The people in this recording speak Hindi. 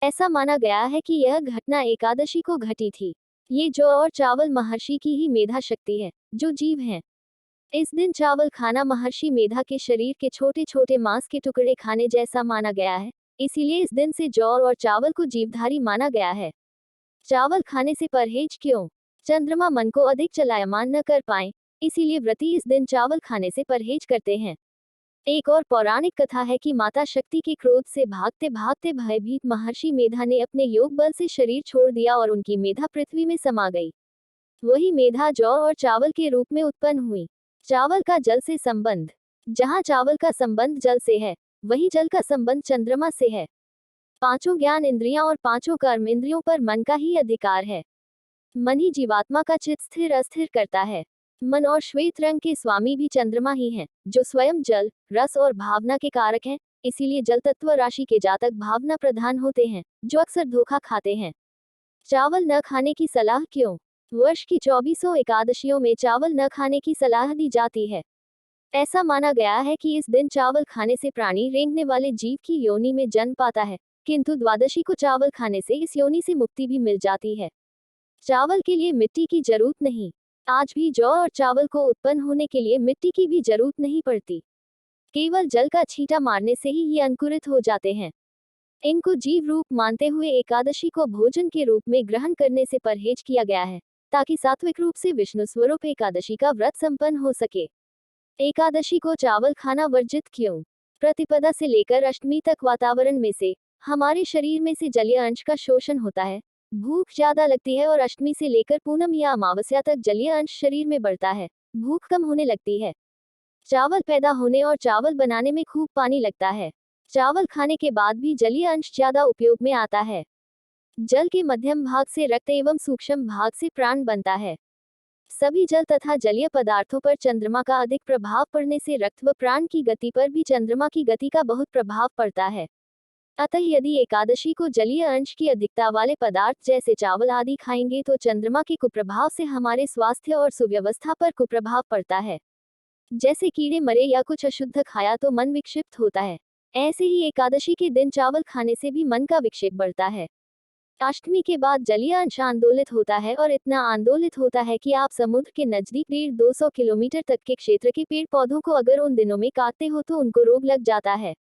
ऐसा माना गया है कि यह घटना एकादशी को घटी थी। ये जौ और चावल महर्षि की ही मेधा शक्ति है, जो जीव हैं। इस दिन चावल खाना महर्षि मेधा के शरीर के छोटे छोटे मांस के टुकड़े खाने जैसा माना गया है। इसीलिए इस दिन से जौ और चावल को जीवधारी माना गया है। चावल खाने से परहेज क्यों? चंद्रमा मन को अधिक चलायमान न कर पाए, इसीलिए व्रती इस दिन चावल खाने से परहेज करते हैं। एक और पौराणिक कथा है कि माता शक्ति के क्रोध से भागते भागते भयभीत महर्षि मेधा ने अपने योग बल से शरीर छोड़ दिया और उनकी मेधा पृथ्वी में समा गई। वही मेधा जौ और चावल के रूप में उत्पन्न हुई। चावल का जल से संबंध। जहाँ चावल का संबंध जल से है, वही जल का संबंध चंद्रमा से है। पांचों ज्ञान इंद्रियां और पांचों कर्म इंद्रियों पर मन का ही अधिकार है। मन ही जीवात्मा का चित्त स्थिर अस्थिर करता है। मन और श्वेत रंग के स्वामी भी चंद्रमा ही हैं, जो स्वयं जल, रस और भावना के कारक हैं। इसीलिए जल तत्व राशि के जातक भावना प्रधान होते हैं, जो अक्सर धोखा खाते हैं। चावल न खाने की सलाह क्यों? वर्ष की 24 एकादशियों में चावल न खाने की सलाह दी जाती है। ऐसा माना गया है कि इस दिन चावल खाने से प्राणी रेंगने वाले जीव की योनि में जन्म पाता है, किंतु द्वादशी को चावल खाने से इस योनि से मुक्ति भी मिल जाती है। चावल के लिए मिट्टी की जरूरत नहीं। आज भी जौ और चावल को उत्पन्न होने के लिए मिट्टी की भी जरूरत नहीं पड़ती। केवल जल का छींटा मारने से ही ये अंकुरित हो जाते हैं। इनको जीव रूप मानते हुए एकादशी को भोजन के रूप में ग्रहण करने से परहेज किया गया है, ताकि सात्विक रूप से विष्णु स्वरूप एकादशी का व्रत संपन्न हो सके। एकादशी को चावल खाना वर्जित क्यों? प्रतिपदा से लेकर अष्टमी तक वातावरण में से, हमारे शरीर में से जलीय अंश का शोषण होता है। भूख ज्यादा लगती है और अष्टमी से लेकर पूनम या अमावस्या तक जलीय अंश शरीर में बढ़ता है। भूख कम होने लगती है। चावल पैदा होने और चावल बनाने में खूब पानी लगता है। चावल खाने के बाद भी जलीय अंश ज्यादा उपयोग में आता है। जल के मध्यम भाग से रक्त एवं सूक्ष्म भाग से प्राण बनता है। सभी जल तथा जलीय पदार्थों पर चंद्रमा का अधिक प्रभाव पड़ने से रक्त व प्राण की गति पर भी चंद्रमा की गति का बहुत प्रभाव पड़ता है। अतः यदि एकादशी को जलीय अंश की अधिकता वाले पदार्थ जैसे चावल आदि खाएंगे तो चंद्रमा के कुप्रभाव से हमारे स्वास्थ्य और सुव्यवस्था पर कुप्रभाव पड़ता है। जैसे कीड़े मरे या कुछ अशुद्ध खाया तो मन विक्षिप्त होता है, ऐसे ही एकादशी के दिन चावल खाने से भी मन का विक्षेप बढ़ता है। अष्टमी के बाद जलीय अंश आंदोलित होता है और इतना आंदोलित होता है कि आप समुद्र के नजदीक 150 किलोमीटर तक के क्षेत्र के पेड़ पौधों को अगर उन दिनों में काटते हो तो उनको रोग लग जाता है।